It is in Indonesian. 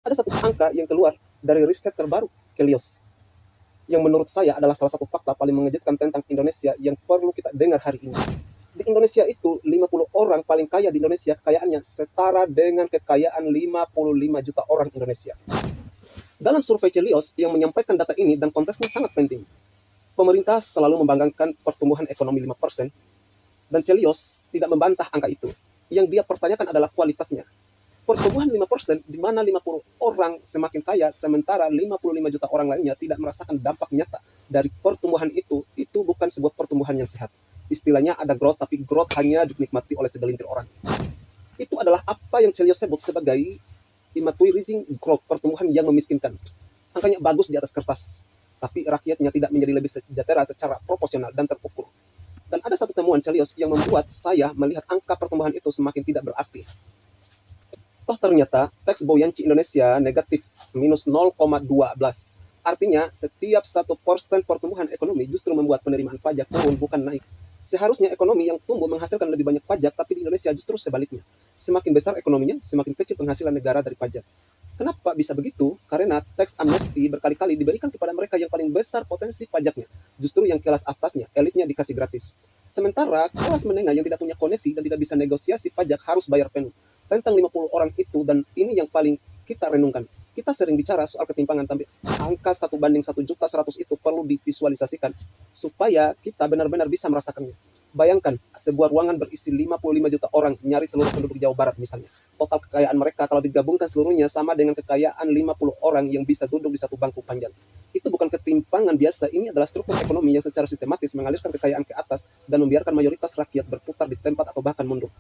Ada satu angka yang keluar dari riset terbaru Kelios, yang menurut saya adalah salah satu fakta paling mengejutkan tentang Indonesia yang perlu kita dengar hari ini. Di Indonesia itu 50 orang paling kaya di Indonesia, kekayaannya setara dengan kekayaan 55 juta orang Indonesia. Dalam survei Celios yang menyampaikan data ini dan konteksnya sangat penting. Pemerintah selalu membanggakan pertumbuhan ekonomi 5%, dan Celios tidak membantah angka itu. Yang dia pertanyakan adalah kualitasnya. Pertumbuhan 5%, di mana 50 orang semakin kaya, sementara 55 juta orang lainnya tidak merasakan dampak nyata dari pertumbuhan itu bukan sebuah pertumbuhan yang sehat. Istilahnya ada growth, tapi growth hanya dinikmati oleh segelintir orang. Itu adalah apa yang Celios sebut sebagai immaterializing growth, pertumbuhan yang memiskinkan. Angkanya bagus di atas kertas, tapi rakyatnya tidak menjadi lebih sejahtera secara proporsional dan terukur. Dan ada satu temuan Celios yang membuat saya melihat angka pertumbuhan itu semakin tidak berarti. Toh ternyata tax buoyancy Indonesia negatif minus 0,12. Artinya setiap 1% pertumbuhan ekonomi justru membuat penerimaan pajak turun, bukan naik. Seharusnya ekonomi yang tumbuh menghasilkan lebih banyak pajak, tapi di Indonesia justru sebaliknya. Semakin besar ekonominya, semakin kecil penghasilan negara dari pajak. Kenapa bisa begitu? Karena tax amnesty berkali-kali diberikan kepada mereka yang paling besar potensi pajaknya. Justru yang kelas atasnya, elitnya dikasih gratis. Sementara kelas menengah yang tidak punya koneksi dan tidak bisa negosiasi pajak harus bayar penuh. Tentang 50 orang itu, dan ini yang paling kita renungkan. Kita sering bicara soal ketimpangan, tapi angka 1/1.100.000 itu perlu divisualisasikan supaya kita benar-benar bisa merasakannya. Bayangkan, sebuah ruangan berisi 55 juta orang, nyari seluruh penduduk Jawa Barat misalnya. Total kekayaan mereka kalau digabungkan seluruhnya sama dengan kekayaan 50 orang yang bisa duduk di satu bangku panjang. Itu bukan ketimpangan biasa, ini adalah struktur ekonomi yang secara sistematis mengalirkan kekayaan ke atas dan membiarkan mayoritas rakyat berputar di tempat atau bahkan mundur.